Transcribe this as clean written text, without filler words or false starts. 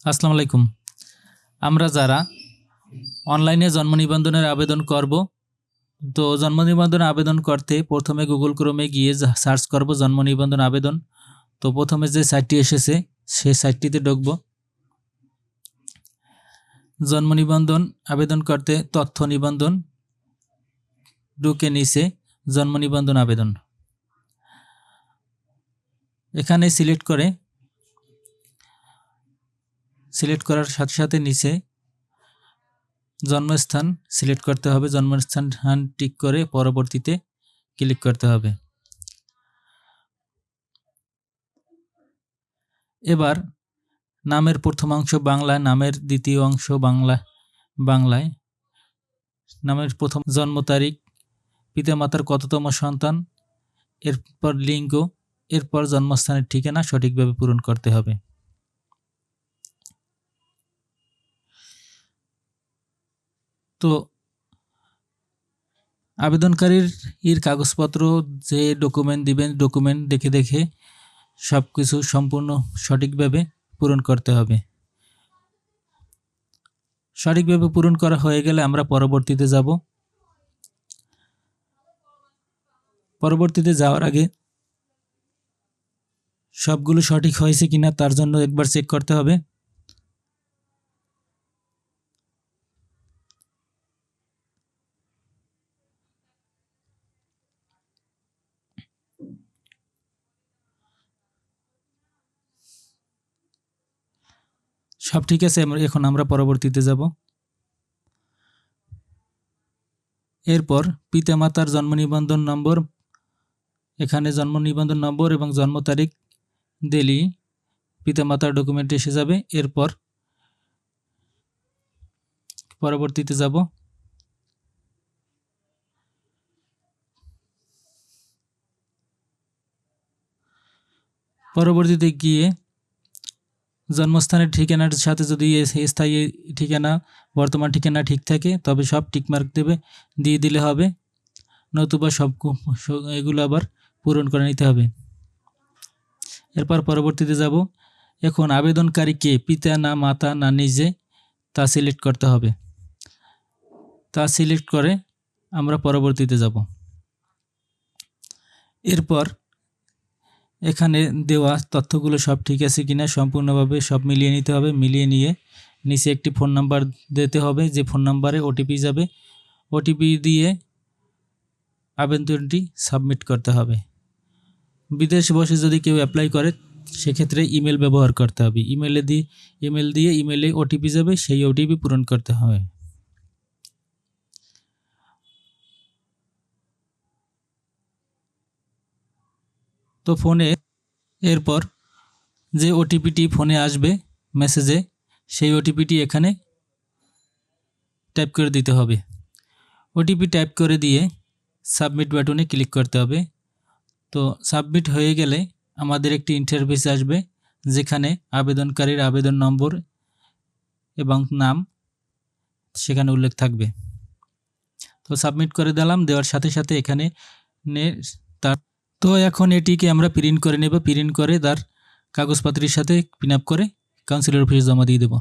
আসসালামু আলাইকুম। আমরা যারা অনলাইনে জন্ম নিবন্ধনের আবেদন করব, তো জন্ম নিবন্ধন আবেদন করতে প্রথমে গুগল ক্রোমে গিয়ে সার্চ করব জন্ম নিবন্ধন আবেদন। তো প্রথমে যে সাইটটি এসেছে সেই সাইটটিতে ঢুকব। জন্ম নিবন্ধন আবেদন করতে তথ্য নিবন্ধন, ঢুকে নিচে জন্ম নিবন্ধন আবেদন এখানে সিলেক্ট করার সাথে সাথে নিচে জন্মস্থান সিলেক্ট করতে হবে। জন্মস্থান টিক করে পরবর্তীতে ক্লিক করতে হবে। এবার নামের প্রথম অংশ বাংলায়, নামের দ্বিতীয় অংশ বাংলায়, নামের প্রথম জন্ম তারিখ, পিতামাতার কততম সন্তান, এরপর লিঙ্গ, এরপর জন্মস্থানের ঠিকানা সঠিকভাবে পূরণ করতে হবে। তো আবেদনকারীর কাগজপত্র যে ডকুমেন্ট দিবেন, ডকুমেন্ট দেখে সব কিছু সম্পূর্ণ সঠিকভাবে পূরণ করতে হবে। সঠিকভাবে পূরণ করা হয়ে গেলে আমরা পরবর্তীতে যাব। পরবর্তীতে যাওয়ার আগে সবগুলো সঠিক হয়েছে কিনা তার জন্য একবার চেক করতে হবে। সব ঠিক আছে, এখন আমরা পরবর্তীতে যাব। এরপর পিতামাতার জন্ম নিবন্ধন নম্বর, এখানে জন্ম নিবন্ধন নম্বর এবং জন্ম তারিখ দিলেই পিতামাতার ডকুমেন্ট এসে যাবে। এরপর পরবর্তীতে যাব। পরবর্তীতে গিয়ে জন্মস্থানের ঠিকানার সাথে যদি স্থায়ী ঠিকানা, বর্তমান ঠিকানা ঠিক থাকে তবে সব টিকমার্ক দিয়ে দিলে হবে, নতুবা এগুলো আবার পূরণ করে নিতে হবে। এরপর পরবর্তীতে যাব। এখন আবেদনকারী কে, পিতা না মাতা না নিজে, তা সিলেক্ট করতে হবে। তা সিলেক্ট করে আমরা পরবর্তীতে যাব। এরপর এখানে দেওয়া তথ্যগুলো সব ঠিক আছে কিনা সম্পূর্ণভাবে সব মিলিয়ে নিতে হবে। মিলিয়ে নিয়ে নিচে একটি ফোন নাম্বার দিতে হবে, যে ফোন নাম্বারে ওটিপি যাবে। ওটিপি দিয়ে আবেদনটি সাবমিট করতে হবে। বিদেশে বসে যদি কেউ অ্যাপ্লাই করে সেক্ষেত্রে ইমেল ব্যবহার করতে হবে। ইমেলে ওটিপি যাবে, সেই ওটিপি পূরণ করতে হবে। তো এরপর যে ওটিপিটি ফোনে আসবে মেসেজে, সেই ওটিপিটি এখানে টাইপ করে দিতে হবে। ওটিপি টাইপ করে দিয়ে সাবমিট বাটনে ক্লিক করতে হবে। তো সাবমিট হয়ে গেলে আমাদের একটি ইন্টারফেস আসবে, যেখানে আবেদনকারীর আবেদন নম্বর এবং নাম সেখানে উল্লেখ থাকবে। তো সাবমিট করে দিলাম, দেওয়ার সাথে সাথে এখানে তো এখন এটিকে আমরা প্রিন্ট করে নেব। প্রিন্ট করে তার কাগজপত্রের সাথে পিন আপ করে কাউন্সিলর অফিসে জমা দিয়ে দেব।